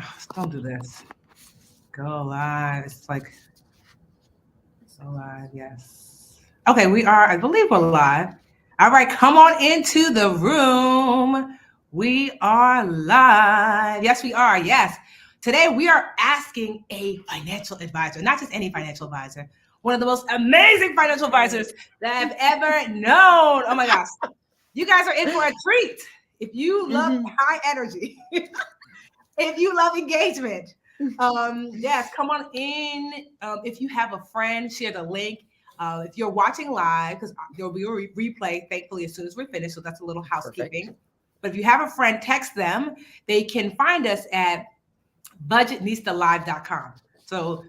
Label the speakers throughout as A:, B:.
A: Oh, don't do this. Go live. It's like go live. Yes. Okay, we are. I believe we're live. All right, come on into the room. We are live. Yes, we are. Yes. Today we are asking a financial advisor, not just any financial advisor, one of the most amazing financial advisors that I've ever known. Oh my gosh. You guys are in for a treat. If you love high energy, if you love engagement, yes, come on in. If you have a friend, share the link. If you're watching live, because there'll be a replay, thankfully, as soon as we're finished. So that's a little housekeeping. Perfect. But if you have a friend, text them. They can find us at budgetnistalive.com. So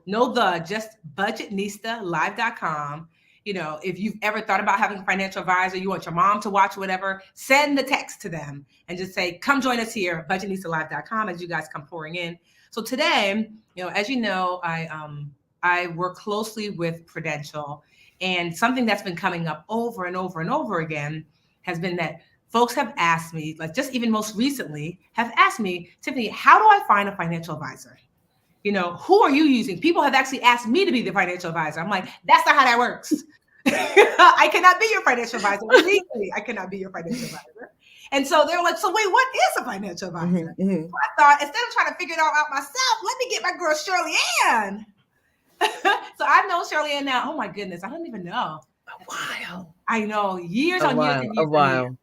A: just budgetnistalive.com. If you've ever thought about having a financial advisor, you want your mom to watch whatever, send the text to them and just say, come join us here, budgetnistalive.com, as you guys come pouring in. So today, as you know, I work closely with Prudential, and something that's been coming up over and over and over again has been that folks have asked me, like just even most recently, have asked me, Tiffany, how do I find a financial advisor? Who are you using? People have actually asked me to be the financial advisor. I'm like, that's not how that works. I cannot be your financial advisor. Legally, I cannot be your financial advisor. And so they're like, so wait, what is a financial advisor? So I thought, instead of trying to figure it all out myself, let me get my girl, Shirley Ann. So I've known Shirley Ann now. Oh my goodness. I don't even know.
B: A while.
A: I know. Years on years and years.
B: A while.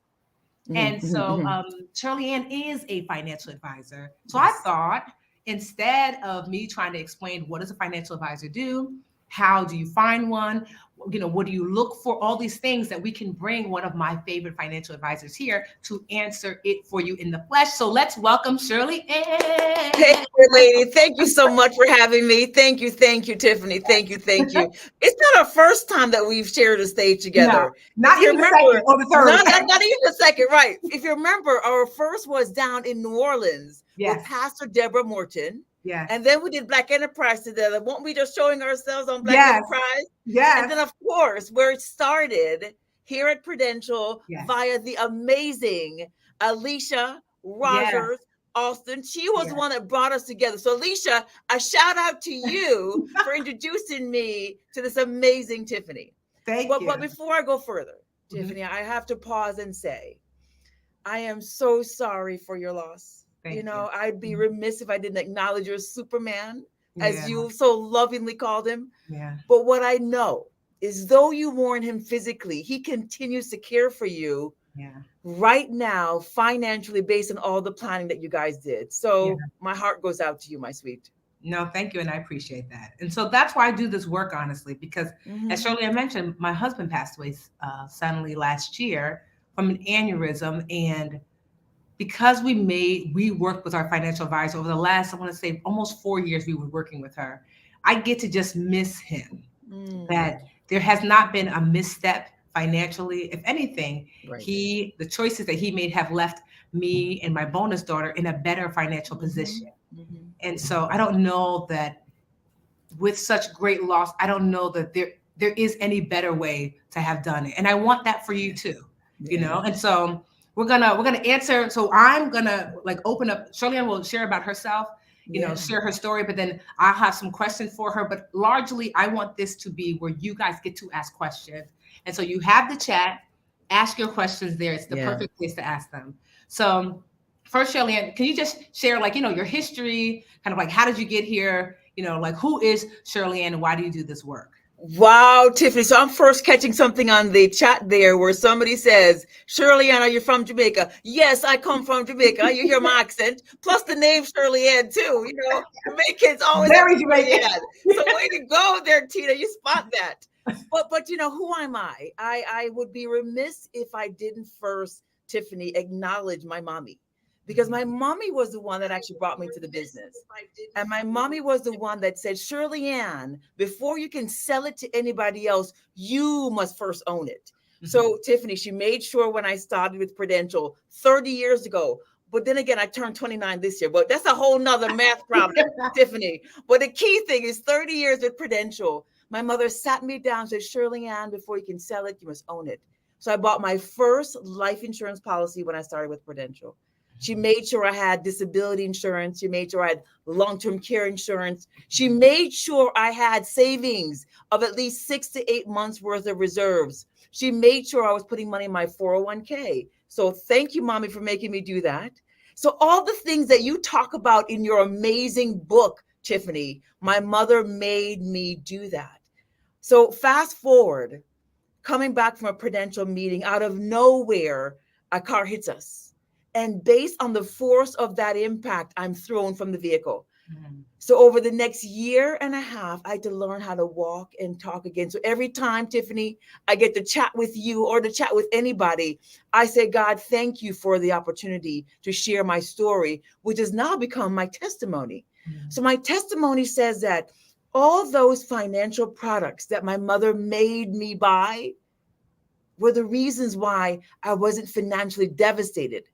A: And so Shirley Ann is a financial advisor. So I thought, instead of me trying to explain what does a financial advisor do, how do you find one, what do you look for, all these things, that we can bring one of my favorite financial advisors here to answer it for you in the flesh. So let's welcome Shirley Ann.
B: Hey, lady. Thank you so much for having me. Thank you, Tiffany. Thank you. It's not our first time that we've shared a stage together.
A: No, not even the second or the third.
B: Not even the second, right. If you remember, our first was down in New Orleans with Pastor Deborah Morton.
A: Yeah.
B: And then we did Black Enterprise together. Won't we just showing ourselves on Black Enterprise?
A: Yeah.
B: And then, of course, where it started here at Prudential via the amazing Alicia Rogers Austin. She was the one that brought us together. So, Alicia, a shout out to you for introducing me to this amazing Tiffany.
A: Thank you.
B: But before I go further, Tiffany, I have to pause and say, I am so sorry for your loss. Thank you. I'd be remiss if I didn't acknowledge your Superman, as you so lovingly called him.
A: Yeah.
B: But what I know is, though you warn him physically, he continues to care for you right now, financially, based on all the planning that you guys did. So my heart goes out to you, my sweet.
A: No, thank you. And I appreciate that. And so that's why I do this work, honestly, because as Shirley Ann mentioned, my husband passed away suddenly last year from an aneurysm. And because we worked with our financial advisor over the last, I want to say almost 4 years, we were working with her. I get to just miss him, that there has not been a misstep financially. If anything, the choices that he made have left me and my bonus daughter in a better financial position. And so I don't know that with such great loss, I don't know that there is any better way to have done it. And I want that for you too, And so we're gonna answer. So I'm gonna open up. Shirley Ann will share about herself, share her story, but then I'll have some questions for her. But largely, I want this to be where you guys get to ask questions. And so you have the chat, ask your questions there. It's the perfect place to ask them. So first, Shirley Ann, can you just share your history, kind of how did you get here? Who is Shirley Ann and why do you do this work?
B: Wow, Tiffany. So I'm first catching something on the chat there where somebody says, Shirley Ann, are you from Jamaica? Yes, I come from Jamaica. You hear my accent. Plus the name Shirley Ann too. Jamaicans always
A: very Jamaican.
B: So way to go there, Tina. You spot that. But who am I? I would be remiss if I didn't first, Tiffany, acknowledge my mommy. Because my mommy was the one that actually brought me to the business. And my mommy was the one that said, Shirley Ann, before you can sell it to anybody else, you must first own it. So Tiffany, she made sure when I started with Prudential 30 years ago, but then again, I turned 29 this year, but that's a whole nother math problem, Tiffany. But the key thing is 30 years with Prudential. My mother sat me down and said, Shirley Ann, before you can sell it, you must own it. So I bought my first life insurance policy when I started with Prudential. She made sure I had disability insurance. She made sure I had long-term care insurance. She made sure I had savings of at least 6 to 8 months worth of reserves. She made sure I was putting money in my 401k. So thank you, Mommy, for making me do that. So all the things that you talk about in your amazing book, Tiffany, my mother made me do that. So fast forward, coming back from a Prudential meeting, out of nowhere, a car hits us. And based on the force of that impact, I'm thrown from the vehicle.
A: Mm-hmm.
B: So over the next year and a half, I had to learn how to walk and talk again. So every time, Tiffany, I get to chat with you or to chat with anybody, I say, God, thank you for the opportunity to share my story, which has now become my testimony.
A: Mm-hmm.
B: So my testimony says that all those financial products that my mother made me buy were the reasons why I wasn't financially devastated.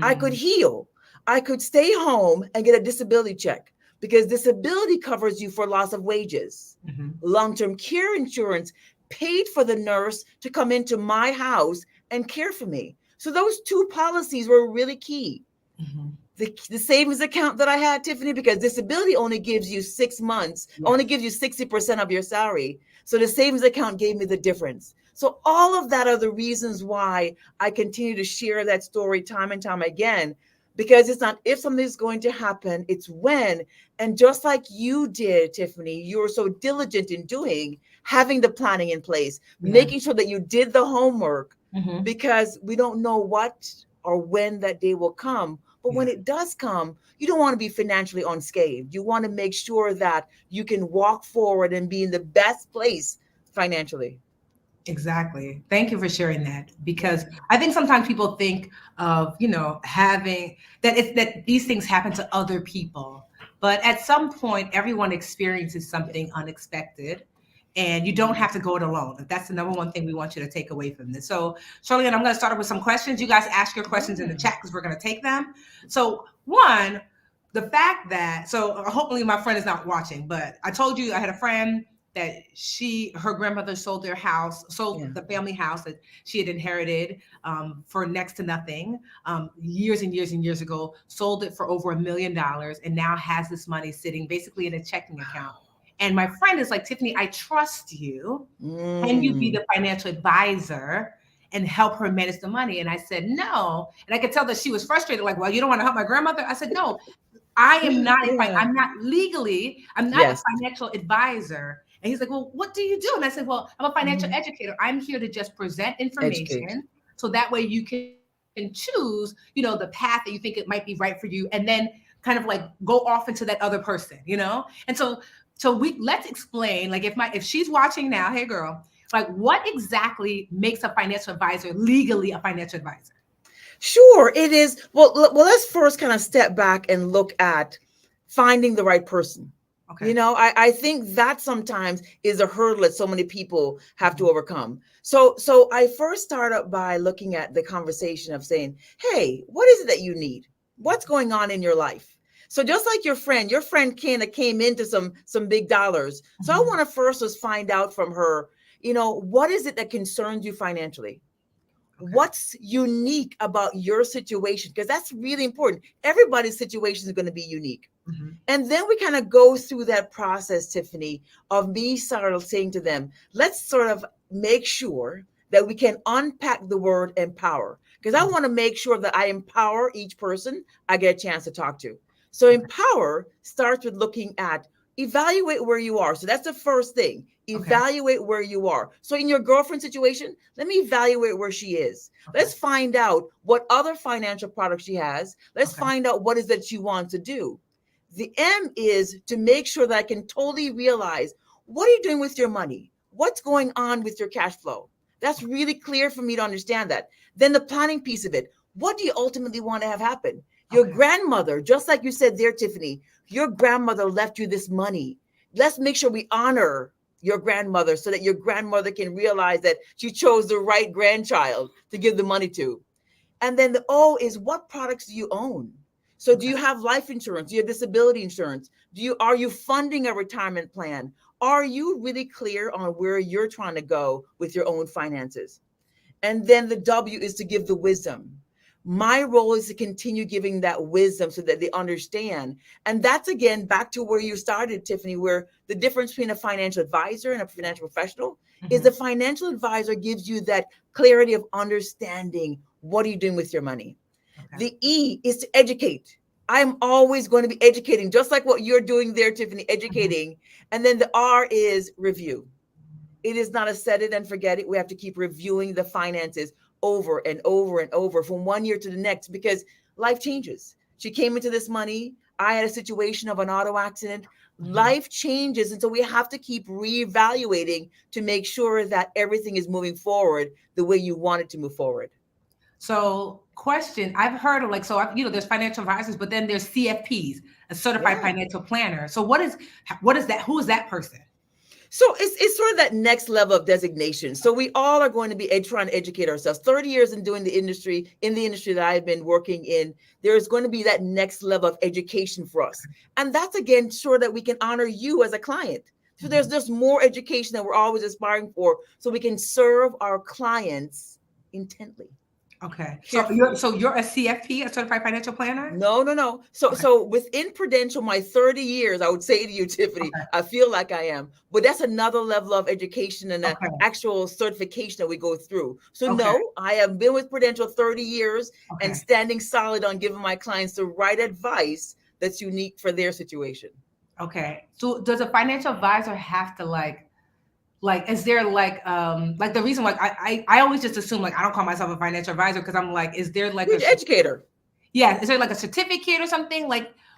B: I could heal. I could stay home and get a disability check because disability covers you for loss of wages.
A: Mm-hmm.
B: Long-term care insurance paid for the nurse to come into my house and care for me. So those two policies were really key.
A: Mm-hmm.
B: The savings account that I had, Tiffany, because disability only gives you 6 months, only gives you 60% of your salary. So the savings account gave me the difference. So all of that are the reasons why I continue to share that story time and time again, because it's not if something's going to happen, it's when. And just like you did, Tiffany, you were so diligent in doing, having the planning in place, making sure that you did the homework, because we don't know what or when that day will come. But when it does come, you don't want to be financially unscathed. You want to make sure that you can walk forward and be in the best place financially.
A: Exactly. Thank you for sharing that, because I think sometimes people think of, having that it's that these things happen to other people, but at some point everyone experiences something unexpected, and you don't have to go it alone. That's the number one thing we want you to take away from this. So, Shirley, and I'm going to start with some questions. You guys ask your questions in the chat because we're going to take them. So, one, the fact that, hopefully my friend is not watching, but I told you I had a friend that her grandmother sold the family house that she had inherited for next to nothing years and years and years ago, sold it for over $1 million, and now has this money sitting basically in a checking account. And my friend is like, Tiffany, I trust you. Can you be the financial advisor and help her manage the money? And I said, no. And I could tell that she was frustrated, like, well, you don't want to help my grandmother? I said, no, I am not, I'm not legally, I'm not a financial advisor. And he's like, well, what do you do? And I said, well, I'm a financial educator. I'm here to just present information so that way you can choose, the path that you think it might be right for you. And then kind of like go off into that other person, And so let's explain, like if she's watching now, hey girl, like what exactly makes a financial advisor legally a financial advisor?
B: Sure, it is. Well, let's first kind of step back and look at finding the right person. Okay. I think that sometimes is a hurdle that so many people have to overcome. So I first start up by looking at the conversation of saying, hey, what is it that you need? What's going on in your life? So just like your friend kind of came into some big dollars. So I want to first just find out from her, what is it that concerns you financially? Okay. What's unique about your situation? Because that's really important. Everybody's situation is going to be unique. And then we kind of go through that process, Tiffany, of me sort of saying to them, let's sort of make sure that we can unpack the word empower. Because I want to make sure that I empower each person I get a chance to talk to. So empower starts with looking at, evaluate where you are. So that's the first thing. Evaluate where you are. So in your girlfriend situation, let me evaluate where she is. Let's find out what other financial products she has. Let's find out what is that she wants to do. The M is to make sure that I can totally realize, what are you doing with your money? What's going on with your cash flow? That's really clear for me to understand that. Then the planning piece of it. What do you ultimately want to have happen? Your grandmother, just like you said there, Tiffany, your grandmother left you this money. Let's make sure we honor your grandmother so that your grandmother can realize that she chose the right grandchild to give the money to. And then the O is, what products do you own? So do you have life insurance? Do you have disability insurance? Are you funding a retirement plan? Are you really clear on where you're trying to go with your own finances? And then the W is to give the wisdom. My role is to continue giving that wisdom so that they understand. And that's, again, back to where you started, Tiffany, where the difference between a financial advisor and a financial professional is the financial advisor gives you that clarity of understanding what are you doing with your money.
A: Okay.
B: The E is to educate. I'm always going to be educating, just like what you're doing there, Tiffany, educating. And then the R is review. It is not a set it and forget it. We have to keep reviewing the finances over and over and over from one year to the next, because life changes. She came into this money. I had a situation of an auto accident. Life changes. And so we have to keep reevaluating to make sure that everything is moving forward the way you want it to move forward.
A: So, question, I've heard of there's financial advisors, but then there's CFPs, a certified financial planner. So what is that? Who is that person?
B: So it's sort of that next level of designation. So we all are going to be trying to educate ourselves. 30 years in doing the industry that I've been working in, there's going to be that next level of education for us. And that's, again, sure that we can honor you as a client. So there's just more education that we're always aspiring for, so we can serve our clients intently.
A: Okay. So you're a CFP, a certified financial planner?
B: No. So within Prudential, my 30 years, I would say to you, Tiffany, I feel like I am, but that's another level of education and an actual certification that we go through. So no, I have been with Prudential 30 years and standing solid on giving my clients the right advice that's unique for their situation.
A: Okay. So does a financial advisor have to is there the reason I always just assume I don't call myself a financial advisor because I'm is there
B: You're an educator?
A: Yeah. Is there a certificate or something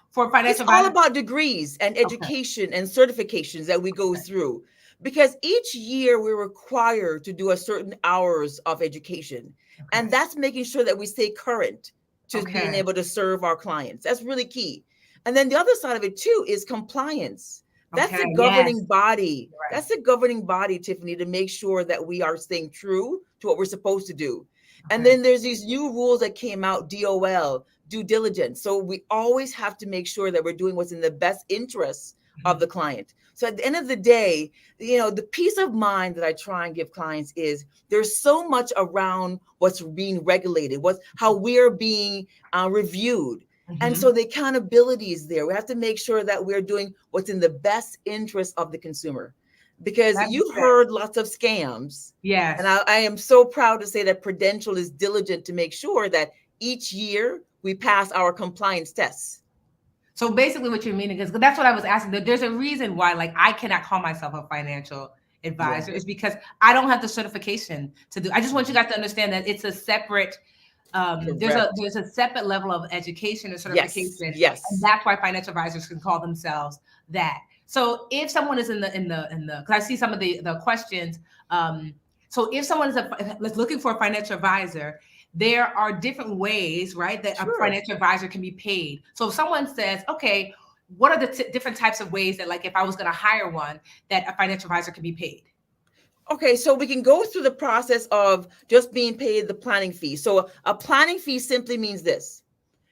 A: for financial
B: advisor? It's all about degrees and education and certifications that we go through, because each year we're required to do a certain hours of education. And that's making sure that we stay current to being able to serve our clients. That's really key. And then the other side of it too is compliance. That's the governing body. Right. That's the governing body, Tiffany, to make sure that we are staying true to what we're supposed to do. And then there's these new rules that came out, DOL, due diligence. So we always have to make sure that we're doing what's in the best interests of the client. So at the end of the day, the peace of mind that I try and give clients is there's so much around what's being regulated, how we're being reviewed. And so the accountability is there. We have to make sure that we're doing what's in the best interest of the consumer, because you've heard lots of scams.
A: Yes.
B: And I am so proud to say that Prudential is diligent to make sure that each year we pass our compliance tests.
A: So basically what you're meaning is, that's what I was asking, that there's a reason why I cannot call myself a financial advisor is because I don't have the certification to do. I just want you guys to understand that it's a separate there's a separate level of education and certification.
B: Yes.
A: And that's why financial advisors can call themselves that. So if someone is in the because I see some of the questions. So if someone is looking for a financial advisor, there are different ways, right, that a financial advisor can be paid. So if someone says, okay, what are the different types of ways that if I was going to hire one, that a financial advisor can be paid?
B: Okay, so we can go through the process of just being paid the planning fee. So a planning fee simply means this.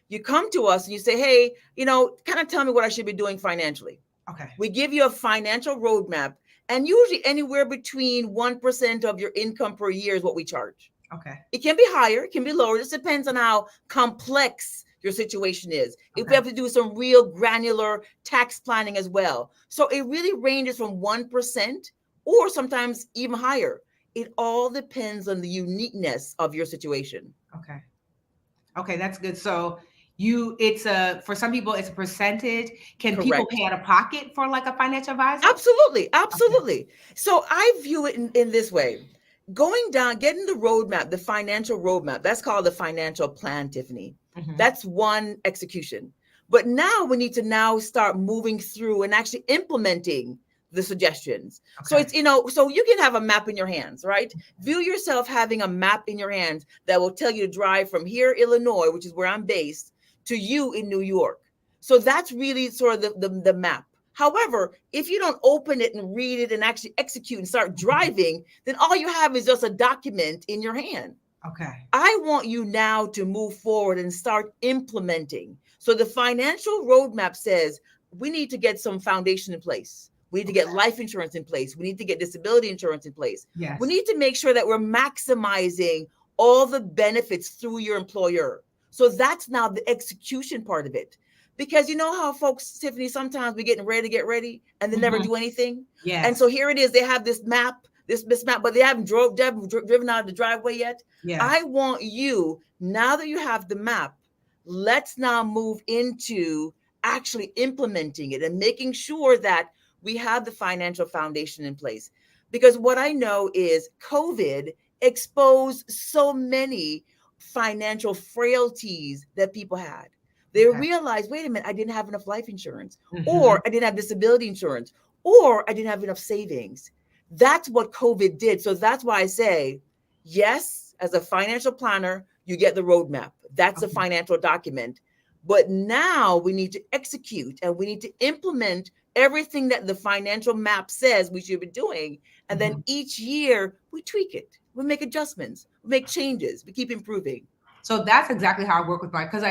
B: You come to us and you say, hey, kind of tell me what I should be doing financially.
A: Okay.
B: We give you a financial roadmap, and usually anywhere between 1% of your income per year is what we charge.
A: Okay.
B: It can be higher, it can be lower. It just depends on how complex your situation is. If we have to do some real granular tax planning as well. So it really ranges from 1% or sometimes even higher. It all depends on the uniqueness of your situation.
A: Okay, that's good. So for some people it's a percentage. Can people pay out of pocket for a financial advisor?
B: Absolutely. Okay. So I view it in this way. Going down, getting the roadmap, the financial roadmap, that's called the financial plan, Tiffany. That's one execution. But now we need to start moving through and actually implementing the suggestions. So it's, so you can have a map in your hands, right? View yourself having a map in your hands that will tell you to drive from here, Illinois, which is where I'm based, to you in New York. So that's really sort of the map. However, if you don't open it and read it and actually execute and start driving, then all you have is just a document in your hand.
A: Okay.
B: I want you now to move forward and start implementing. So the financial roadmap says we need to get some foundation in place. We need to get life insurance in place. We need to get disability insurance in place.
A: Yes.
B: We need to make sure that we're maximizing all the benefits through your employer. So that's now the execution part of it. Because you know how folks, Tiffany, sometimes we're getting ready to get ready and they never do anything.
A: Yes.
B: And so here it is. They have this map, this map, but they haven't driven out of the driveway yet.
A: Yes.
B: I want you, now that you have the map, let's now move into actually implementing it and making sure that we have the financial foundation in place. Because what I know is COVID exposed so many financial frailties that people had. They realized, wait a minute, I didn't have enough life insurance, or I didn't have disability insurance, or I didn't have enough savings. That's what COVID did. So that's why I say, yes, as a financial planner, you get the roadmap. That's a financial document. But now we need to execute and we need to implement everything that the financial map says we should be doing. And then each year we tweak it. We make adjustments, we make changes, we keep improving.
A: So that's exactly how I work with because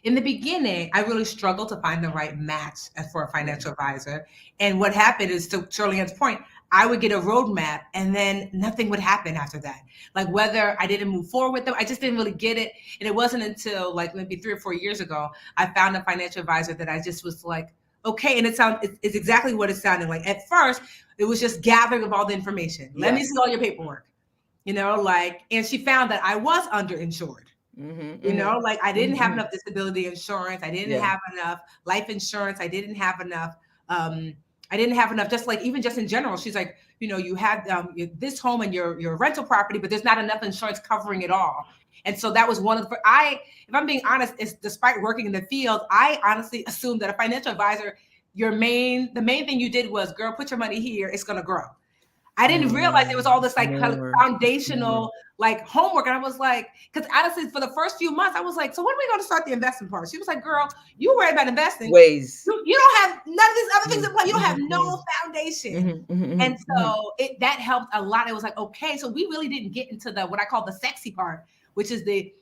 A: in the beginning, I really struggled to find the right match for a financial advisor. And what happened is, to Shirley Ann's point, I would get a roadmap and then nothing would happen after that. Like whether I didn't move forward with them, I just didn't really get it. And it wasn't until like maybe 3 or 4 years ago, I found a financial advisor that I just was like, okay. And it's exactly what it sounded like. At first, it was just gathering of all the information. Let me see all your paperwork, and she found that I was underinsured. Like I didn't have enough disability insurance. I didn't have enough life insurance. I didn't have enough. Just like, even just in general, she's like, you have this home and your rental property, but there's not enough insurance covering it all. And so that was one of if I'm being honest, is despite working in the field, I honestly assumed that a financial advisor, the main thing you did was, girl, put your money here. It's going to grow. I didn't realize it was all this like kind of foundational like homework. And I was like, because honestly, for the first few months, I was like, so when are we going to start the investing part? She was like, girl, you worry about investing.
B: Ways.
A: You don't have none of these other things in place. You don't have no foundation. And so that helped a lot. It was like, okay, so we really didn't get into what I call the sexy part, which is the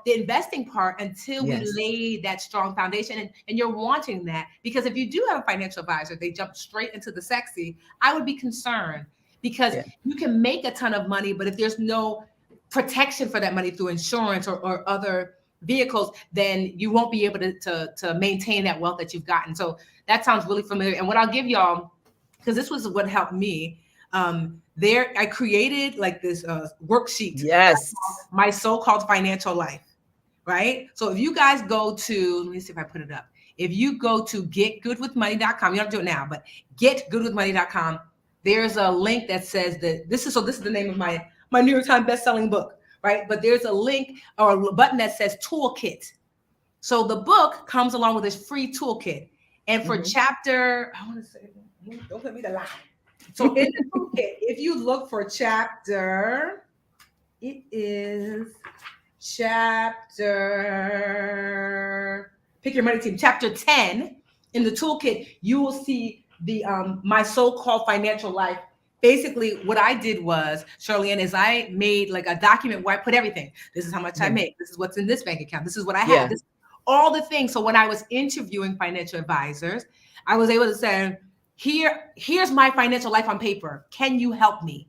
A: investing part, until we laid that strong foundation. And you're wanting that, because if you do have a financial advisor, they jump straight into the sexy, I would be concerned. Because you can make a ton of money, but if there's no protection for that money through insurance or other vehicles, then you won't be able to maintain that wealth that you've gotten. So that sounds really familiar. And what I'll give y'all, because this was what helped me, I created like this worksheet.
B: Yes.
A: My so-called financial life, right? So if you guys go to, let me see if I put it up. If you go to getgoodwithmoney.com, you don't have to do it now, but getgoodwithmoney.com, there's a link that says that this is the name of my New York Times best-selling book, right? But there's a link or a button that says toolkit. So the book comes along with this free toolkit. And for chapter, I want to say, don't put me to lie. So in the toolkit, if you look for chapter, it is pick your money team, chapter 10 in the toolkit, you will see the my so-called financial life. Basically, what I did was, Shirley Ann, is I made like a document where I put everything. This is how much I make. This is what's in this bank account. This is what I have. This, all the things. So when I was interviewing financial advisors, I was able to say, here's my financial life on paper. Can you help me?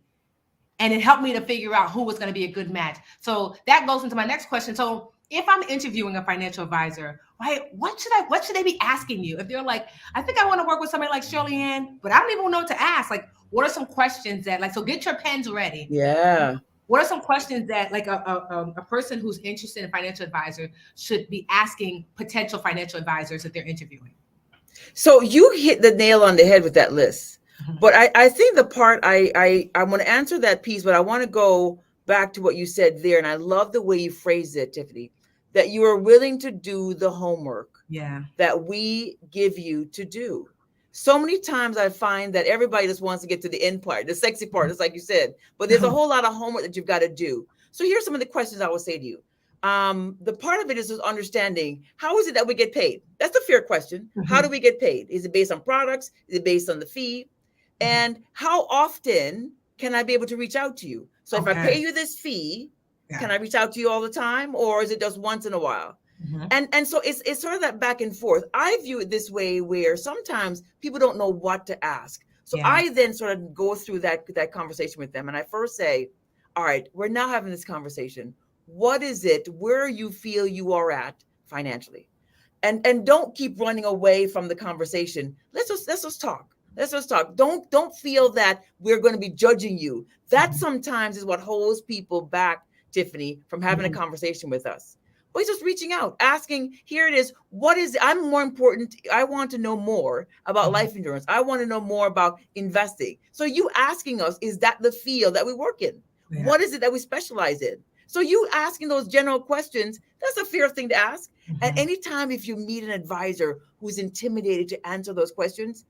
A: And it helped me to figure out who was going to be a good match. So that goes into my next question. So if I'm interviewing a financial advisor, right, what should they be asking you? If they're like, I think I want to work with somebody like Shirley Ann, but I don't even know what to ask. Like, what are some questions that, like, so get your pens ready.
B: Yeah.
A: What are some questions that like a person who's interested in a financial advisor should be asking potential financial advisors that they're interviewing?
B: So you hit the nail on the head with that list. But I think the part I want to answer that piece, but I want to go back to what you said there. And I love the way you phrased it, Tiffany, that you are willing to do the homework that we give you to do. So many times I find that everybody just wants to get to the end part, the sexy part, just like you said, but there's a whole lot of homework that you've got to do. So here's some of the questions I will say to you. The part of it is just understanding, how is it that we get paid? That's a fair question. How do we get paid? Is it based on products? Is it based on the fee? And how often can I be able to reach out to you? So if I pay you this fee, can I reach out to you all the time? Or is it just once in a while? And so it's sort of that back and forth. I view it this way, where sometimes people don't know what to ask. So I then sort of go through that conversation with them. And I first say, all right, we're now having this conversation. What is it where you feel you are at financially? And don't keep running away from the conversation. Let's just talk. Let's just talk. Don't feel that we're going to be judging you. That sometimes is what holds people back, Tiffany, from having a conversation with us. But just reaching out, asking, here it is. What is, I'm more important. I want to know more about life insurance. I want to know more about investing. So you asking us, is that the field that we work in?
A: Yeah.
B: What is it that we specialize in? So you asking those general questions, that's a fair thing to ask. And anytime if you meet an advisor who's intimidated to answer those questions,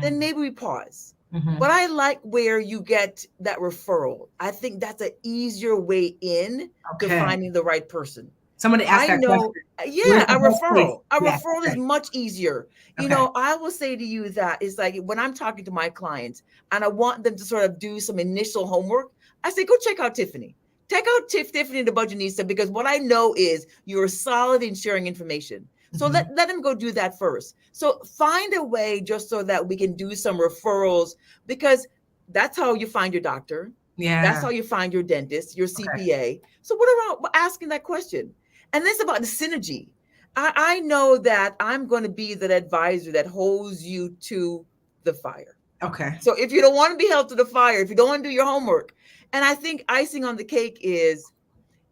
B: then maybe we pause. But I like where you get that referral. I think that's an easier way in to finding the right person.
A: Somebody asked that question.
B: Yeah, a referral. A
A: Yes,
B: referral is much easier. You know, I will say to you that it's like when I'm talking to my clients and I want them to sort of do some initial homework, I say, go check out Tiffany. Check out Tiffany the Budgetnista, because what I know is you're solid in sharing information. So let them go do that first. So find a way just so that we can do some referrals, because that's how you find your doctor.
A: Yeah.
B: That's how you find your dentist, your CPA. So what about asking that question? And this is about the synergy. I know that I'm going to be that advisor that holds you to the fire.
A: Okay.
B: So if you don't want to be held to the fire, if you don't want to do your homework, and I think icing on the cake is,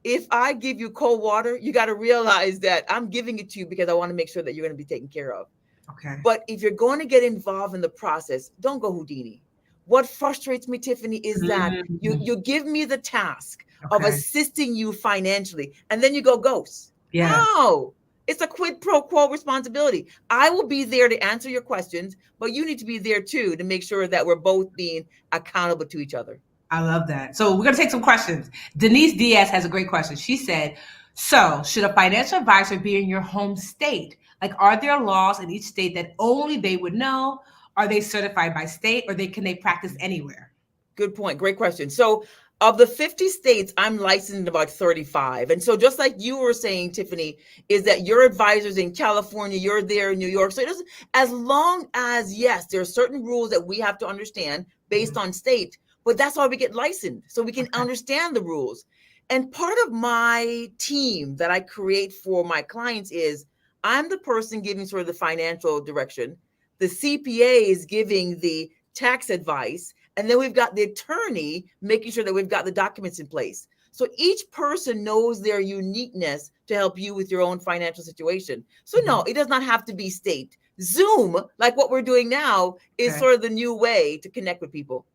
B: if I give you cold water, you got to realize that I'm giving it to you because I want to make sure that you're going to be taken care of.
A: Okay.
B: But if you're going to get involved in the process, don't go Houdini. What frustrates me, Tiffany, is that you give me the task of assisting you financially, and then you go ghost.
A: Yeah.
B: No, it's a quid pro quo responsibility. I will be there to answer your questions, but you need to be there too to make sure that we're both being accountable to each other.
A: I love that. So we're going to take some questions. Denise Diaz has a great question. She said, so should a financial advisor be in your home state? Like, are there laws in each state that only they would know? Are they certified by state, or can they practice anywhere?
B: Good point. Great question. So of the 50 states, I'm licensed in about 35. And so just like you were saying, Tiffany, is that your advisors in California, you're there in New York. So it doesn't, as long as, yes, there are certain rules that we have to understand based on state, but that's why we get licensed, so we can understand the rules. And part of my team that I create for my clients is I'm the person giving sort of the financial direction. The CPA is giving the tax advice. And then we've got the attorney making sure that we've got the documents in place. So each person knows their uniqueness to help you with your own financial situation. So no, it does not have to be state. Zoom, like what we're doing now, is sort of the new way to connect with people.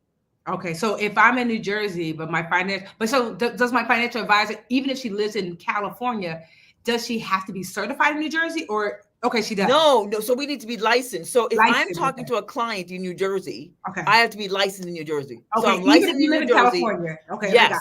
A: Okay, so if I'm in New Jersey, but does my financial advisor, even if she lives in California, does she have to be certified in New Jersey, or she does?
B: No. So we need to be licensed. So if I'm talking to a client in New Jersey, I have to be licensed in New Jersey.
A: Okay,
B: so I'm licensed
A: even if you live in California. Okay.
B: Yes.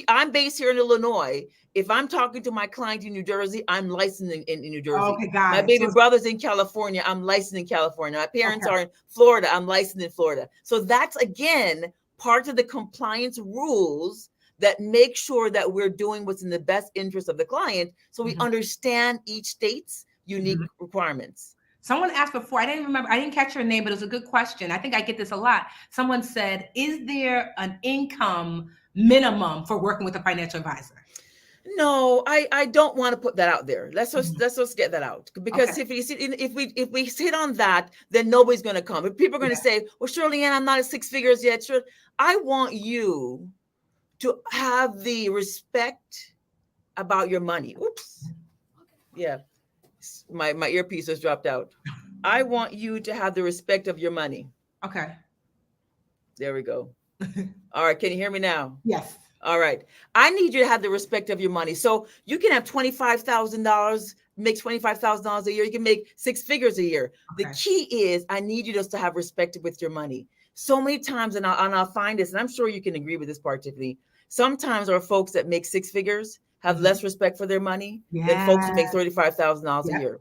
B: I'm based here in Illinois. If I'm talking to my client in New Jersey, I'm licensed in New Jersey.
A: Okay, got
B: my
A: it.
B: baby brother's in California. I'm licensed in California. My parents are in Florida. I'm licensed in Florida. So that's, again, part of the compliance rules that make sure that we're doing what's in the best interest of the client. So we understand each state's unique requirements.
A: Someone asked before, I didn't catch her name, but it was a good question. I think I get this a lot. Someone said, is there an income minimum for working with a financial advisor?
B: No, I don't want to put that out there. Let's just get that out, because if we hit on that, then nobody's going to come. If people are going to say, well, Shirley Ann, I'm not at six figures yet. Sure. I want you to have the respect about your money. Oops. Yeah. My earpiece has dropped out. I want you to have the respect of your money.
A: Okay.
B: There we go. All right. Can you hear me now?
A: Yes.
B: All right. I need you to have the respect of your money. So you can have $25,000, make $25,000 a year. You can make six figures a year. The key is I need you just to have respect with your money. So many times, and I'll find this, and I'm sure you can agree with this part, Tiffany. Sometimes our folks that make six figures have less respect for their money than folks who make $35,000 a year.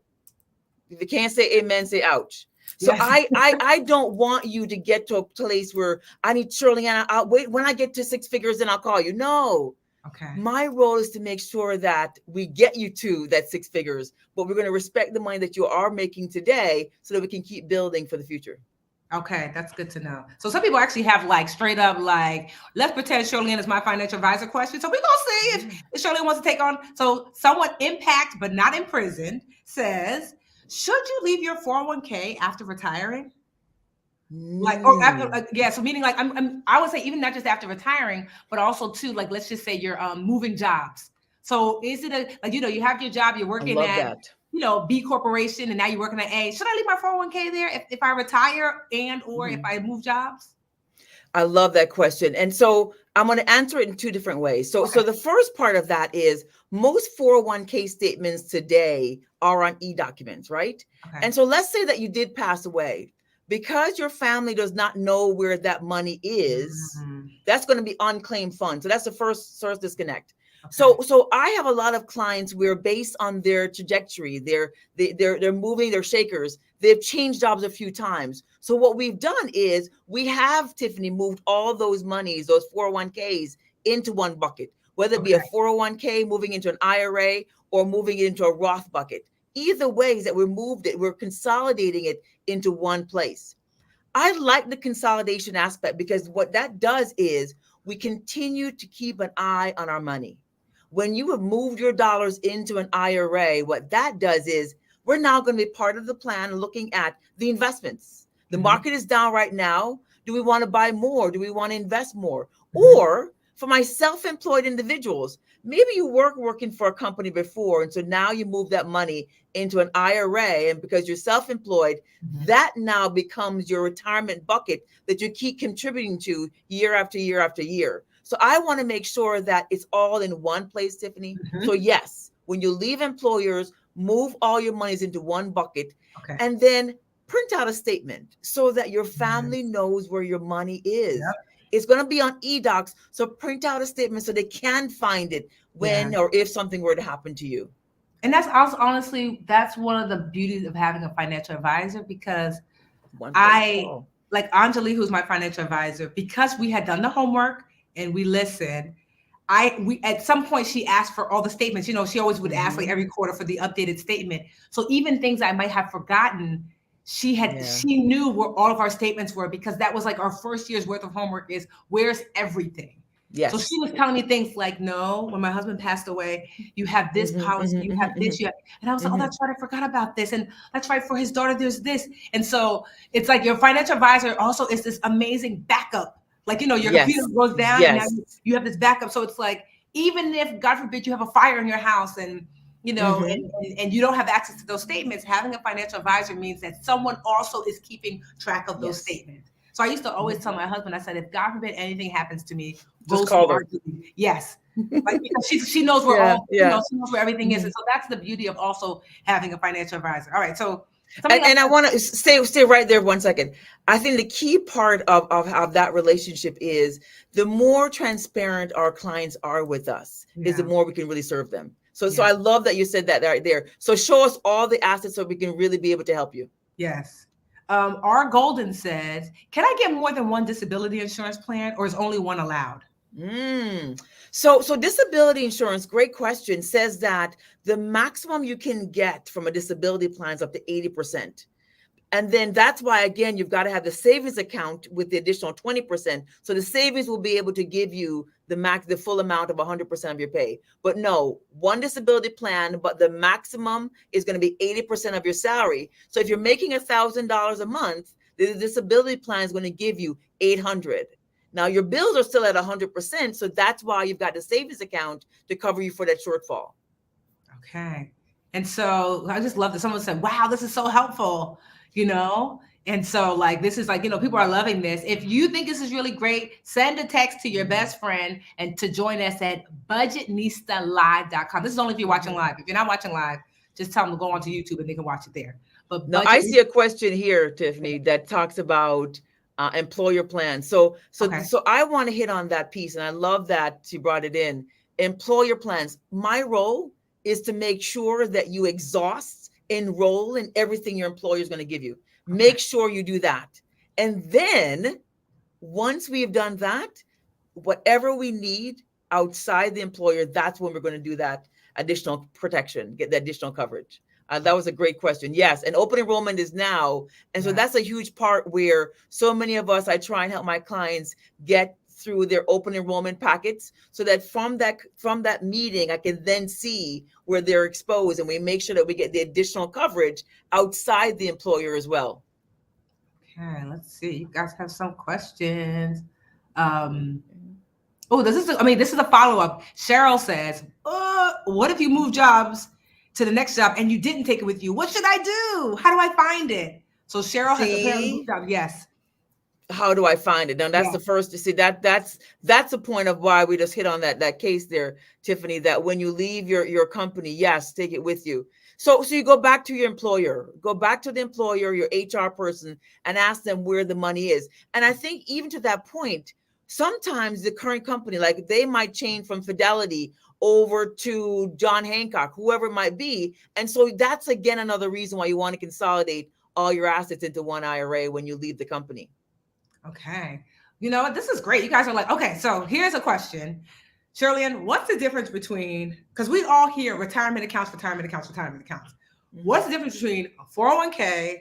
B: If you can't say amen, say ouch. So I don't want you to get to a place where I need Shirley Ann. I'll wait when I get to six figures, then I'll call you. No. Okay. My role is to make sure that we get you to that six figures, but we're going to respect the money that you are making today so that we can keep building for the future.
A: Okay, that's good to know. So some people actually have like straight up like, let's pretend Shirley Ann is my financial advisor question. So we're gonna see if Shirley Ann wants to take on. So someone impact but not imprisoned says, should you leave your 401k after retiring? Like, or after, yeah, so meaning like I would say even not just after retiring, but also too, like, let's just say you're moving jobs. So is it like, you have your job, you're
B: I
A: working
B: love
A: at,
B: that.
A: B corporation, and now you're working at A. Should I leave my 401k there if I retire and or if I move jobs?
B: I love that question. And so I'm going to answer it in two different ways. So
A: Okay.
B: the first part of that is most 401k statements today are on e-documents, right?
A: Okay.
B: And so let's say that you did pass away. Because your family does not know where that money is, that's going to be unclaimed funds. So that's the first source disconnect.
A: Okay.
B: So I have a lot of clients where based on their trajectory, they're moving, they're shakers. They've changed jobs a few times. So what we've done is we have, Tiffany, moved all those monies, those 401ks into one bucket, whether it be a 401k moving into an IRA or moving it into a Roth bucket. Either way is that we moved it, we're consolidating it into one place. I like the consolidation aspect because what that does is we continue to keep an eye on our money. When you have moved your dollars into an IRA, what that does is we're now going to be part of the plan looking at the investments. The market is down right now. Do we want to buy more? Do we want to invest more? Or for my self-employed individuals, maybe you working for a company before, and so now you move that money into an IRA, and because you're self-employed, that now becomes your retirement bucket that you keep contributing to year after year after year. So I want to make sure that it's all in one place, Tiffany. So yes, when you leave employers, move all your monies into one bucket, and then print out a statement so that your family knows where your money is. Yep. It's going to be on eDocs. So print out a statement so they can find it when or if something were to happen to you.
A: And that's also, honestly, that's one of the beauties of having a financial advisor, because like Anjali, who's my financial advisor, because we had done the homework and we listened, we at some point she asked for all the statements. She always would ask like every quarter for the updated statement. So even things I might have forgotten, she knew where all of our statements were, because that was like our first year's worth of homework is where's everything. Yes. So she was telling me things like, no, when my husband passed away, you have this policy, you have this, and I was like, oh, that's right, I forgot about this. And that's right, for his daughter, there's this. And so it's like your financial advisor also is this amazing backup. Like, your computer goes down and now you have this backup. So it's like, even if, God forbid, you have a fire in your house and and you don't have access to those statements, having a financial advisor means that someone also is keeping track of those statements. So I used to always tell my husband, I said, if God forbid anything happens to me,
B: just call her.
A: Yes. Like, because she knows where she knows where everything is. And so that's the beauty of also having a financial advisor. All right. So
B: and I want to stay right there 1 second. I think the key part of that relationship is the more transparent our clients are with us, is the more we can really serve them. So I love that you said that right there. So show us all the assets so we can really be able to help you.
A: Yes. R. Golden says, can I get more than one disability insurance plan, or is only one allowed?
B: So disability insurance, great question, says that the maximum you can get from a disability plan is up to 80%. And then that's why, again, you've got to have the savings account with the additional 20%. So the savings will be able to give you the full amount of 100% of your pay. But no, one disability plan, but the maximum is going to be 80% of your salary. So if you're making $1,000 a month, the disability plan is going to give you $800. Now your bills are still at 100%. So that's why you've got the savings account to cover you for that shortfall.
A: Okay. And so I just love that someone said, wow, this is so helpful. And so like, this is like, people are loving this. If you think this is really great, send a text to your best friend and to join us at budgetnistalive.com. This is only if you're watching live. If you're not watching live, just tell them to go onto YouTube and they can watch it there. But
B: now I see a question here, Tiffany, that talks about employer plans. So I want to hit on that piece. And I love that she brought it in. Employer plans. My role is to make sure that you exhaust, enroll in everything your employer is going to give you. Make sure you do that. And then once we've done that, whatever we need outside the employer, that's when we're going to do that additional protection, get the additional coverage. That was a great question. Yes, and open enrollment is now. And so that's a huge part where so many of us, I try and help my clients get through their open enrollment packets so that from that meeting, I can then see where they're exposed, and we make sure that we get the additional coverage outside the employer as well.
A: Okay, let's see. You guys have some questions. This is a follow-up. Cheryl says, what if you move jobs to the next job and you didn't take it with you? What should I do? How do I find it? So Cheryl has apparently moved jobs. Yes.
B: How do I find it? Now that's the first to see that's the point of why we just hit on that case there, Tiffany, that when you leave your company, yes, take it with you. So you go back to your employer, your HR person, and ask them where the money is. And I think even to that point, sometimes the current company, like they might change from Fidelity over to John Hancock, whoever it might be. And so that's again another reason why you want to consolidate all your assets into one IRA when you leave the company.
A: Okay. You know what? This is great. You guys are like, okay, so here's a question. Shirley Ann, what's the difference between, because we all hear retirement accounts. What's the difference between a 401k,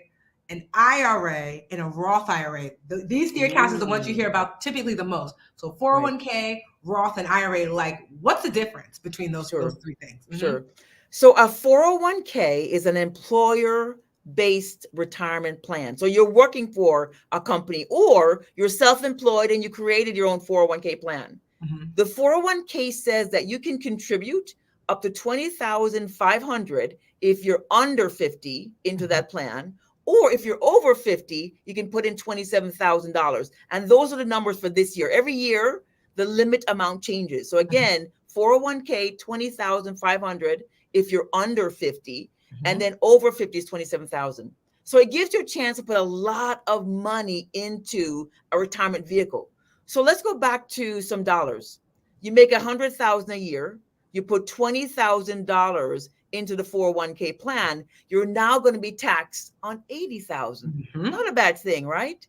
A: an IRA, and a Roth IRA? These three accounts are the ones you hear about typically the most. So 401k, Roth, and IRA, like what's the difference between those three things? Mm-hmm.
B: Sure. So a 401k is an employer-based retirement plan. So you're working for a company or you're self-employed and you created your own 401k plan. Mm-hmm. The 401k says that you can contribute up to $20,500 if you're under 50 into that plan, or if you're over 50, you can put in $27,000. And those are the numbers for this year. Every year, the limit amount changes. So again, 401k, $20,500 if you're under 50, and then over 50 is 27,000. So it gives you a chance to put a lot of money into a retirement vehicle. So let's go back to some dollars. You make $100,000 a year. You put $20,000 into the 401k plan. You're now going to be taxed on $80,000. Not a bad thing, right?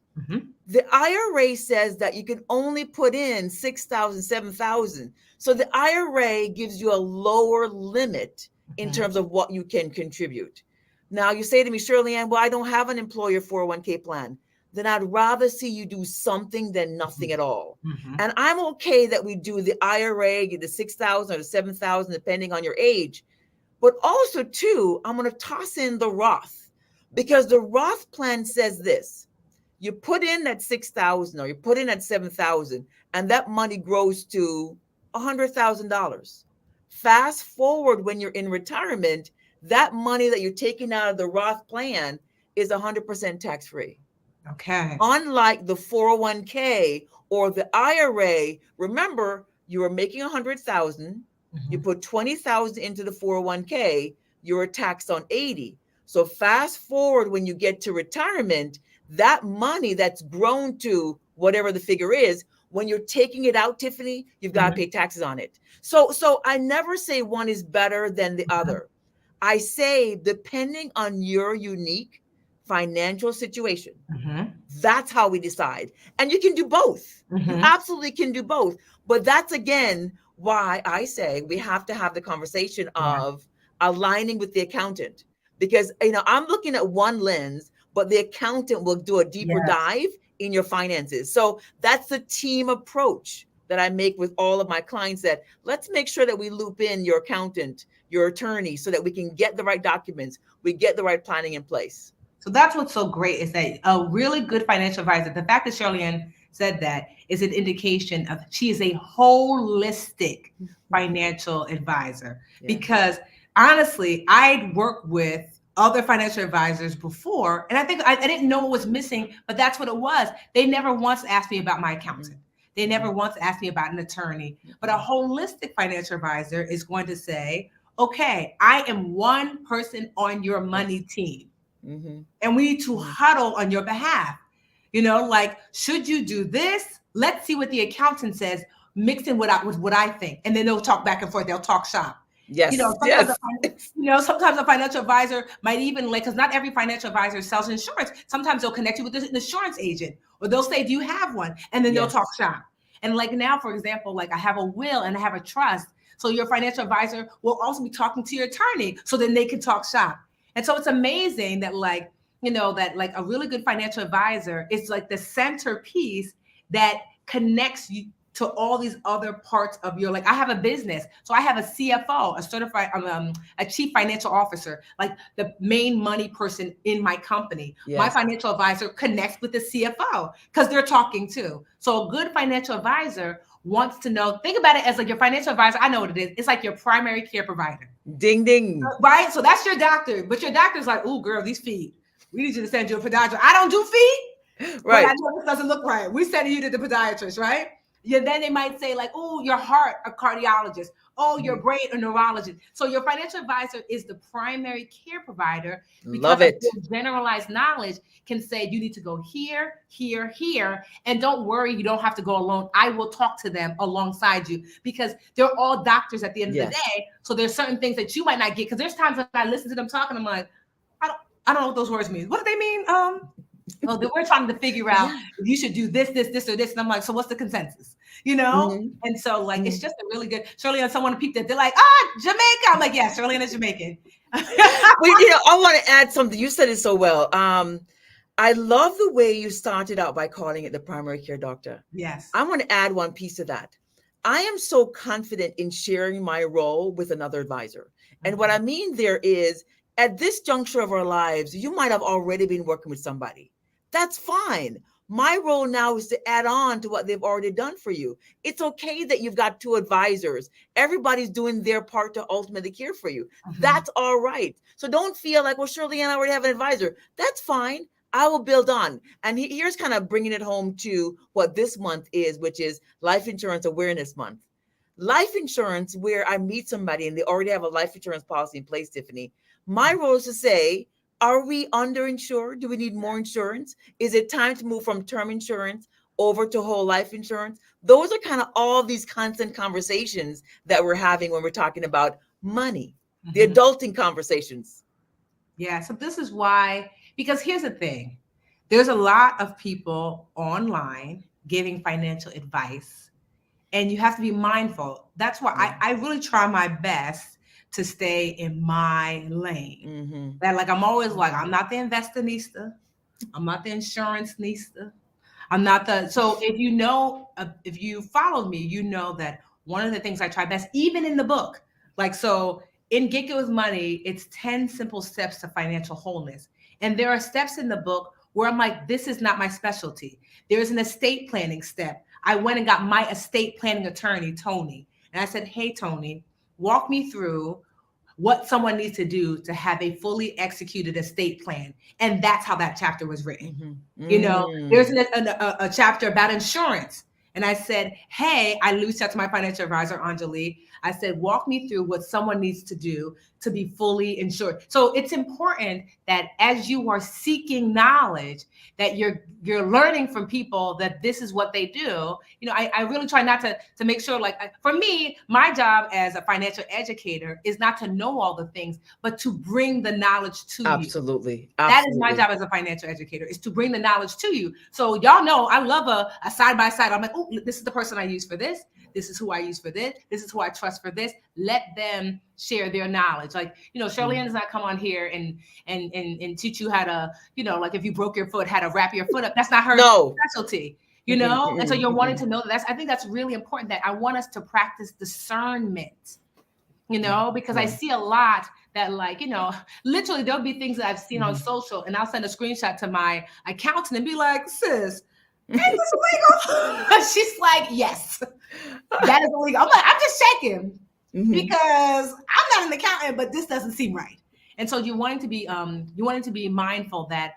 B: The IRA says that you can only put in $6,000, $7,000. So the IRA gives you a lower limit in terms of what you can contribute. Now you say to me, Shirley Ann, well, I don't have an employer 401k plan. Then I'd rather see you do something than nothing at all. And I'm okay that we do the IRA, get the $6,000 or the $7,000, depending on your age. But also, too, I'm going to toss in the Roth, because the Roth plan says this. You put in that $6,000 or you put in that $7,000, and that money grows to $100,000. Fast forward when you're in retirement, that money that you're taking out of the Roth plan is 100% tax-free.
A: Okay.
B: Unlike the 401k or the IRA, remember, you are making 100,000. You put 20,000 into the 401k, you're taxed on 80. So fast forward when you get to retirement, that money that's grown to whatever the figure is, when you're taking it out, Tiffany, you've got to pay taxes on it. So I never say one is better than the other. I say, depending on your unique financial situation, that's how we decide. And you can do both. You absolutely can do both. But that's, again, why I say we have to have the conversation of aligning with the accountant, because, I'm looking at one lens, but the accountant will do a deeper dive in your finances. So that's the team approach that I make with all of my clients, that let's make sure that we loop in your accountant, your attorney, so that we can get the right documents, we get the right planning in place.
A: So that's what's so great, is that a really good financial advisor, the fact that Shirley Ann said that is an indication of she is a holistic financial advisor. Because honestly, I'd worked with other financial advisors before, and I think I didn't know what was missing, but that's what it was. They never once asked me about my accountant. They never once asked me about an attorney. But a holistic financial advisor is going to say, okay, I am one person on your money team. And we need to huddle on your behalf. Like, should you do this? Let's see what the accountant says, mixed in with what I think. And then they'll talk back and forth. They'll talk shop. Sometimes a financial advisor might even, because not every financial advisor sells insurance. Sometimes they'll connect you with an insurance agent, or they'll say, do you have one? And then they'll talk shop. And like now, for example, like I have a will and I have a trust. So your financial advisor will also be talking to your attorney, so then they can talk shop. And so it's amazing that like, that like a really good financial advisor is like the centerpiece that connects you to all these other parts of your, like, I have a business. So I have a CFO, a certified, a chief financial officer, like the main money person in my company.
B: Yes.
A: My financial advisor connects with the CFO because they're talking too. So a good financial advisor wants to know, think about it as like your financial advisor. I know what it is. It's like your primary care provider.
B: Ding, ding.
A: Right? So that's your doctor, but your doctor's like, oh, girl, these feet. We need you to send you a podiatrist. I don't do feet.
B: Right.
A: But I know this doesn't look right. We're sending you to the podiatrist, right? Yeah, then they might say like, oh, your heart, a cardiologist. Oh, your brain, a neurologist. So your financial advisor is the primary care provider because
B: Love it.
A: your generalized knowledge can say you need to go here, here, here. And don't worry, you don't have to go alone. I will talk to them alongside you because they're all doctors at the end of the day. So there's certain things that you might not get because there's times when I listen to them talking, I'm like, I don't know what those words mean. What do they mean? Well, we're trying to figure out if you should do this, this, this, or this. And I'm like, so what's the consensus? And so like, it's just a really good, Shirley Ann, someone peeped it. They're like, Jamaica. I'm like, yeah, Shirley Ann is Jamaican.
B: Well, I want to add something. You said it so well. I love the way you started out by calling it the primary care doctor.
A: Yes.
B: I want to add one piece to that. I am so confident in sharing my role with another advisor. And what I mean there is, at this juncture of our lives, you might have already been working with somebody. That's fine. My role now is to add on to what they've already done for you. It's okay that you've got two advisors. Everybody's doing their part to ultimately care for you. That's all right. So don't feel like, well, Shirley Ann, I already have an advisor. That's fine. I will build on. And here's kind of bringing it home to what this month is, which is Life Insurance Awareness Month. Life insurance, where I meet somebody and they already have a life insurance policy in place, Tiffany, my role is to say, are we underinsured? Do we need more insurance? Is it time to move from term insurance over to whole life insurance? Those are kind of all these constant conversations that we're having when we're talking about money, the adulting conversations.
A: Yeah. So this is why, because here's the thing. There's a lot of people online giving financial advice, and you have to be mindful. That's why I really try my best to stay in my lane. That like, I'm always like, I'm not the investinista. I'm not the insurance nista. I'm not the, so if if you follow me, you know that one of the things I try best, even in the book, like, so in Get Good with Money, it's 10 simple steps to financial wholeness. And there are steps in the book where I'm like, this is not my specialty. There's an estate planning step. I went and got my estate planning attorney, Tony. And I said, hey, Tony, walk me through what someone needs to do to have a fully executed estate plan. And that's how that chapter was written. There's a chapter about insurance. And I said, hey, I reached out to my financial advisor, Anjali. I said, walk me through what someone needs to do to be fully insured. So it's important that as you are seeking knowledge, that you're learning from people that this is what they do. I really try not to make sure, like, for me, my job as a financial educator is not to know all the things, but to bring the knowledge to you.
B: Absolutely.
A: That is my job as a financial educator, is to bring the knowledge to you. So y'all know I love a side-by-side. I'm like, oh, this is the person I use for this. This is who I use for this. This is who I trust for this. Let them share their knowledge. Like, Shirley Ann does not come on here and teach you how to, like if you broke your foot, how to wrap your foot up. That's not her specialty, And so you're wanting to know that. I think that's really important, that I want us to practice discernment, because I see a lot that, like, literally there'll be things that I've seen on social, and I'll send a screenshot to my accountant and be like, sis, is this illegal? She's like, yes, that is illegal. I'm like, I'm just checking because I'm not an accountant, but this doesn't seem right. And so you're wanting to be mindful that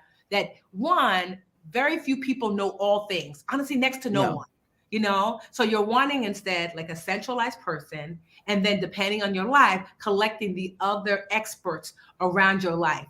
A: one, very few people know all things. Honestly, next to no one. So you're wanting instead like a centralized person, and then depending on your life, collecting the other experts around your life.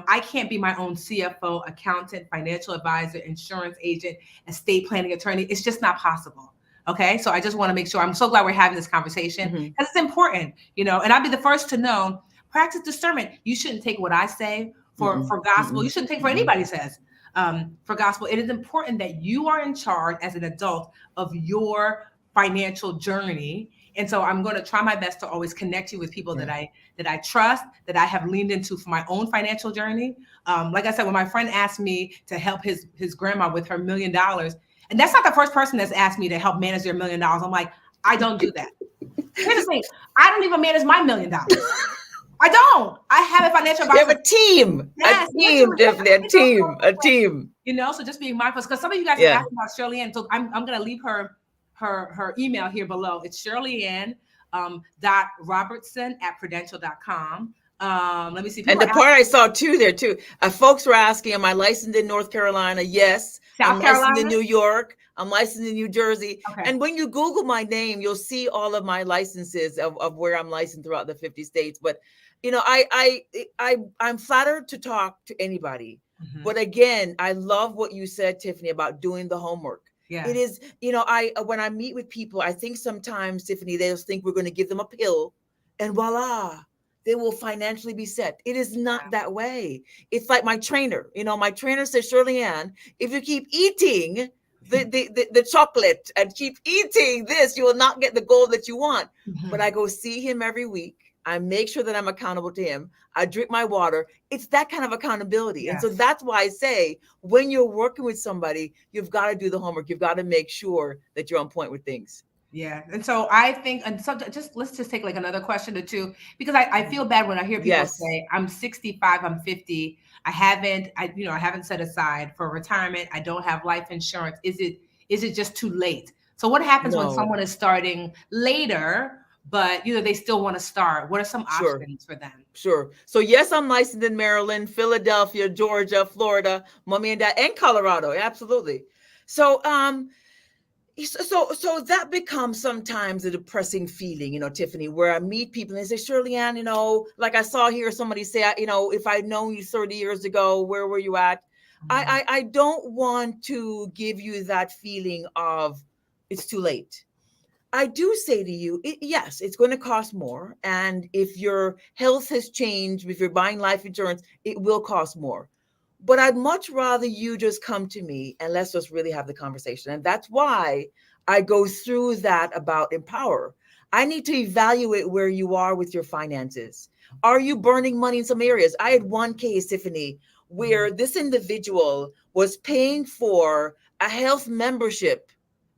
A: I can't be my own CFO, accountant, financial advisor, insurance agent, estate planning attorney. It's just not possible. Okay. So I just want to make sure, I'm so glad we're having this conversation because it's important, and I'll be the first to know, practice discernment. You shouldn't take what I say for gospel. You shouldn't take what anybody says for gospel. It is important that you are in charge as an adult of your financial journey. And so I'm going to try my best to always connect you with people that I trust, that I have leaned into for my own financial journey. Like I said, when my friend asked me to help his grandma with her $1 million, and that's not the first person that's asked me to help manage their $1 million. I'm like, I don't do that. Here's the thing. I don't even manage my $1 million. I don't. I have a financial advisor.
B: You have a team.
A: Yes,
B: a team, definitely. A team.
A: You know, so just being mindful. Because some of you guys have asked about Shirley Ann. So I'm going to leave her email here below. It's ShirleyAnn .Robertson@Prudential.com. Let me see.
B: And the part I saw too there too. Folks were asking, am I licensed in North Carolina? Yes.
A: South Carolina?
B: Licensed in New York. I'm licensed in New Jersey.
A: Okay.
B: And when you Google my name, you'll see all of my licenses of where I'm licensed throughout the 50 states. But you know, I'm flattered to talk to anybody. Mm-hmm. But again, I love what you said, Tiffany, about doing the homework. Yeah. It is, you know, when I meet with people, I think sometimes, Tiffany, they'll think we're going to give them a pill and voila, they will financially be set. It is not that way. It's like my trainer. You know, my trainer says, Shirley Ann, if you keep eating the chocolate and keep eating this, you will not get the goal that you want. Mm-hmm. But I go see him every week. I make sure that I'm accountable to him. I drink my water. It's that kind of accountability. Yes. And so that's why I say, when you're working with somebody, you've got to do the homework. You've got to make sure that you're on point with things.
A: Yeah. And so I think, and so let's just take like another question or two, because I feel bad when I hear people say, I'm 65, I'm 50. I haven't set aside for retirement. I don't have life insurance. Is it just too late? So what happens when someone is starting later, but they still want to start? What are some options for them? Sure.
B: So yes, I'm licensed in Maryland, Philadelphia, Georgia, Florida, mommy and dad, and Colorado. Absolutely. So so that becomes sometimes a depressing feeling, Tiffany, where I meet people and they say, Shirley Ann, like I saw here somebody say, if I'd known you 30 years ago, where were you at? Mm-hmm. I don't want to give you that feeling of it's too late. I do say to you, yes, it's going to cost more. And if your health has changed, if you're buying life insurance, it will cost more. But I'd much rather you just come to me and let's just really have the conversation. And that's why I go through that about Empower. I need to evaluate where you are with your finances. Are you burning money in some areas? I had one case, Tiffany, where this individual was paying for a health membership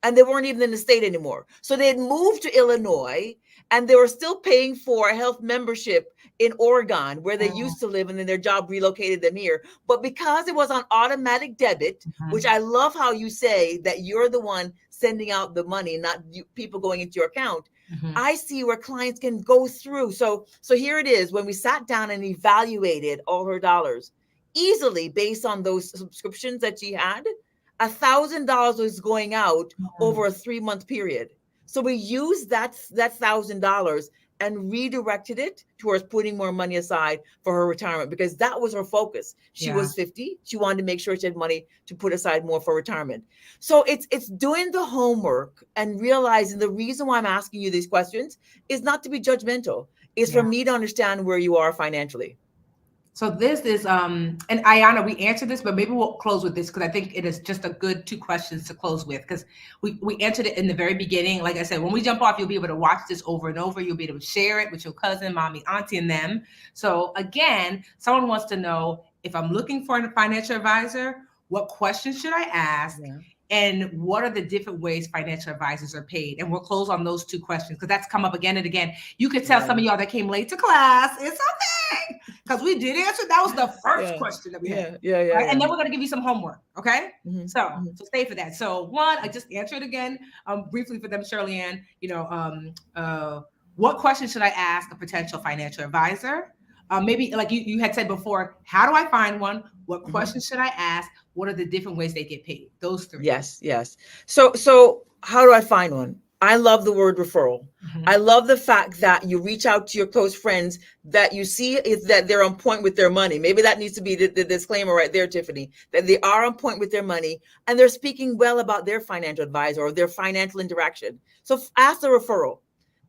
B: and they weren't even in the state anymore. So they had moved to Illinois and they were still paying for a health membership in Oregon where they used to live, and then their job relocated them here. But because it was on automatic debit, which I love how you say that you're the one sending out the money, not people going into your account. I see where clients can go through. So here it is. When we sat down and evaluated all her dollars easily based on those subscriptions that she had, $1,000 was going out over a 3-month period. So we used that $1,000 and redirected it towards putting more money aside for her retirement, because that was her focus. She was 50. She wanted to make sure she had money to put aside more for retirement. So it's doing the homework and realizing the reason why I'm asking you these questions is not to be judgmental. It's for me to understand where you are financially.
A: So this is, and Ayana, we answered this, but maybe we'll close with this because I think it is just a good 2 questions to close with, because we answered it in the very beginning. Like I said, when we jump off, you'll be able to watch this over and over. You'll be able to share it with your cousin, mommy, auntie, and them. So again, someone wants to know, if I'm looking for a financial advisor, what questions should I ask? Yeah. And what are the different ways financial advisors are paid? And we'll close on those 2 questions because that's come up again and again. You could tell some of y'all that came late to class, it's okay, because we did answer. That was the first question that we had. Right? And then we're going to give you some homework. Okay. So stay for that. So one, I just answer it again briefly for them, Shirley Ann. What questions should I ask a potential financial advisor? Maybe like you had said before, how do I find one? What questions should I ask? What are the different ways they get paid? Those 3.
B: Yes. So how do I find one? I love the word referral. I love the fact that you reach out to your close friends that you see is that they're on point with their money. Maybe that needs to be the disclaimer right there, Tiffany, that they are on point with their money and they're speaking well about their financial advisor or their financial interaction. So ask the referral.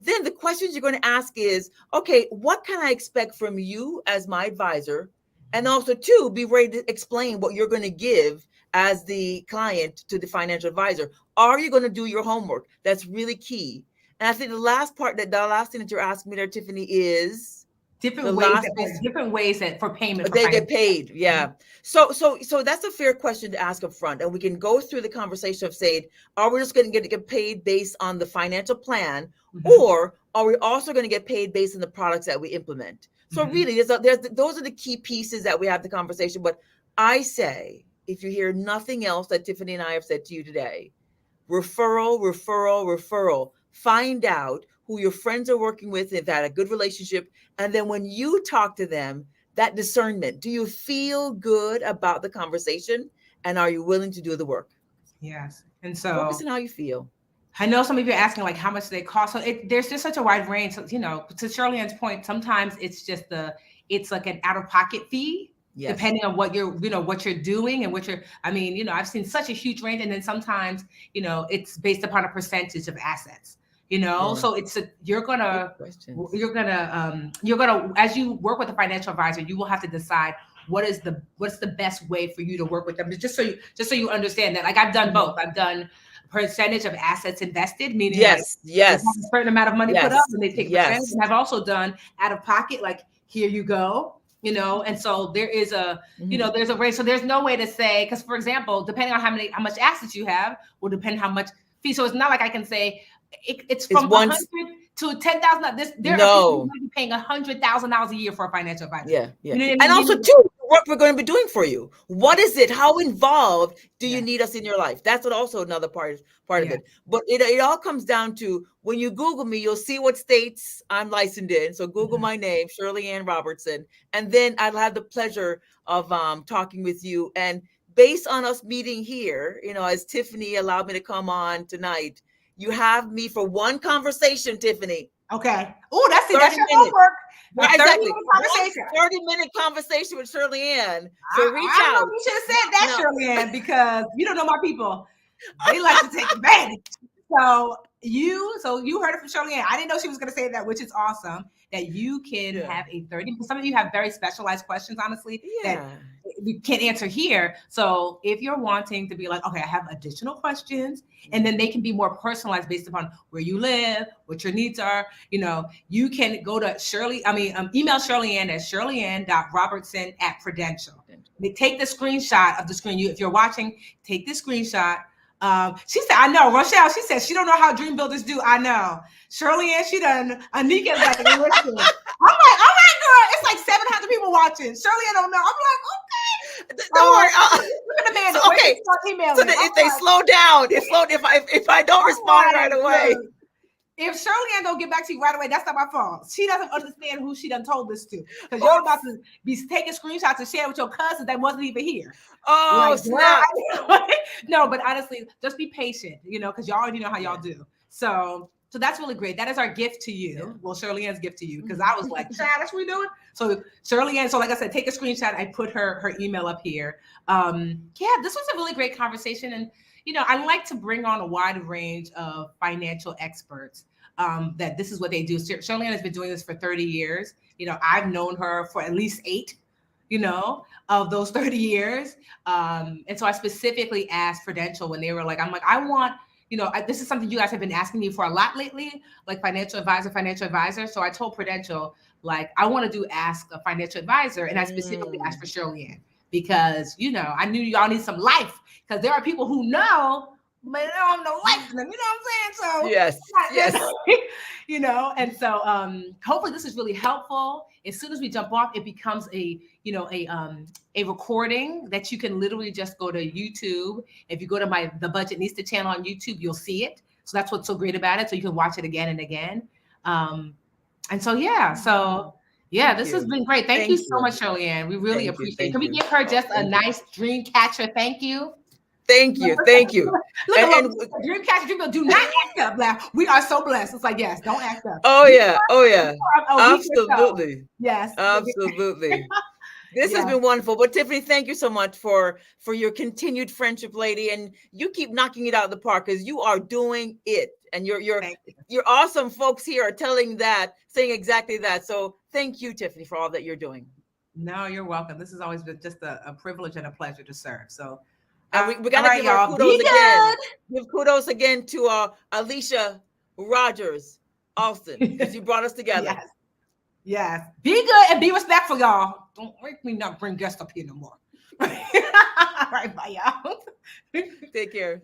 B: Then the questions you're going to ask is, okay, what can I expect from you as my advisor? And also 2, be ready to explain what you're going to give as the client to the financial advisor. Are you going to do your homework? That's really key. And I think the last thing that you're asking me there, Tiffany, is
A: different
B: the
A: ways
B: last
A: that
B: piece.
A: different ways that for payment for
B: They get
A: financial.
B: paid. Yeah. So that's a fair question to ask up front. And we can go through the conversation of saying, are we just going to get paid based on the financial plan, or are we also going to get paid based on the products that we implement? So really, those are the key pieces that we have the conversation. But I say, if you hear nothing else that Tiffany and I have said to you today, referral, referral, referral. Find out who your friends are working with, if they had a good relationship. And then when you talk to them, that discernment, do you feel good about the conversation? And are you willing to do the work?
A: Yes. And so
B: Focus on how you feel.
A: I know some of you are asking like how much they cost. So there's just such a wide range. So, to Shirley Ann's point, sometimes it's just it's like an out-of-pocket fee. Yes. Depending on what you're doing and I've seen such a huge range. And then sometimes, it's based upon a percentage of assets, so you're gonna, as you work with a financial advisor, you will have to decide what's the best way for you to work with them. Just so you understand that, like I've done both. I've done percentage of assets invested, meaning like a certain amount of money put up and they take percentage. And I've also done out of pocket, like here you go, and so there is there's a range. So there's no way to say, because for example, depending on how much assets you have will depend how much fee. So it's not like I can say it's from 100 to 10,000. There are people who paying $100,000 a year for a financial advisor.
B: Yeah. And also too, what we're going to be doing for you. What is it? How involved do you need us in your life? That's also another part of it. But it all comes down to, when you Google me, you'll see what states I'm licensed in. So Google my name, Shirley Ann Robertson, and then I'll have the pleasure of talking with you. And based on us meeting here, as Tiffany allowed me to come on tonight, you have me for one conversation, Tiffany.
A: Okay. Oh, that's your homework.
B: Exactly. 30-minute conversation with Shirley Ann. So reach out.
A: You should have said that, Shirley Ann, because you don't know my people. They like to take advantage. So you heard it from Shirley Ann. I didn't know she was going to say that, which is awesome. That you can have a 30. Some of you have very specialized questions, honestly, that we can't answer here. So if you're wanting to be like, okay, I have additional questions, and then they can be more personalized based upon where you live, what your needs are. You can go to email Shirley Ann at shirleyann.robertson@Prudential. Take the screenshot of the screen. If you're watching, take the screenshot. She said, I know. Rochelle, she said she don't know how dream builders do. I know. Shirley Ann, she done. Anika like, listen. I'm like, all right, girl. It's like 700 people watching. Shirley Ann don't know. I'm like, okay.
B: Don't worry.
A: Look at Amanda. So, okay.
B: So if they slow down, if I don't respond right away.
A: If Shirley Ann don't get back to you right away, that's not my fault. She doesn't understand who she done told this to. Because you're about to be taking screenshots and sharing with your cousins that wasn't even here.
B: Oh, snap.
A: No, but honestly, just be patient, because y'all already know how y'all do. So that's really great. That is our gift to you. Yeah. Well, Shirley Ann's gift to you, because I was like, Chad, that's what we're doing. So Shirley Ann, like I said, take a screenshot. I put her email up here. This was a really great conversation. And I like to bring on a wide range of financial experts that this is what they do. Shirley Ann has been doing this for 30 years. I've known her for at least 8, of those 30 years. And so I specifically asked Prudential when they were like, I want, this is something you guys have been asking me for a lot lately, like financial advisor. So I told Prudential, like, I want to ask a financial advisor. And I specifically asked for Shirley Ann because, I knew y'all need some life. Because there are people who know, but they don't have no life in them. You know what I'm saying? So yes. And so hopefully this is really helpful. As soon as we jump off, it becomes a recording that you can literally just go to YouTube. If you go to the Budgetnista channel on YouTube, you'll see it. So that's what's so great about it. So you can watch it again and again. This has been great. Thank you so much, Shirley Ann. We really appreciate it. Can we give her just a nice dream catcher? Thank you.
B: Thank you.
A: Look, and dream catcher, do not act up. Now we are so blessed. It's like, yes, don't act up.
B: Oh yeah. Absolutely.
A: Yes.
B: Absolutely. This has been wonderful. But Tiffany, thank you so much for your continued friendship, lady. And you keep knocking it out of the park because you are doing it. And your awesome folks here are saying exactly that. So thank you, Tiffany, for all that you're doing.
A: No, you're welcome. This has always been just a privilege and a pleasure to serve. So
B: we got to give our kudos again. Give kudos again to Alicia Rogers, Austin, because you brought us together.
A: Yes. Yes. Be good and be respectful, y'all. Don't make me not bring guests up here no more. All right, bye, y'all.
B: Take care.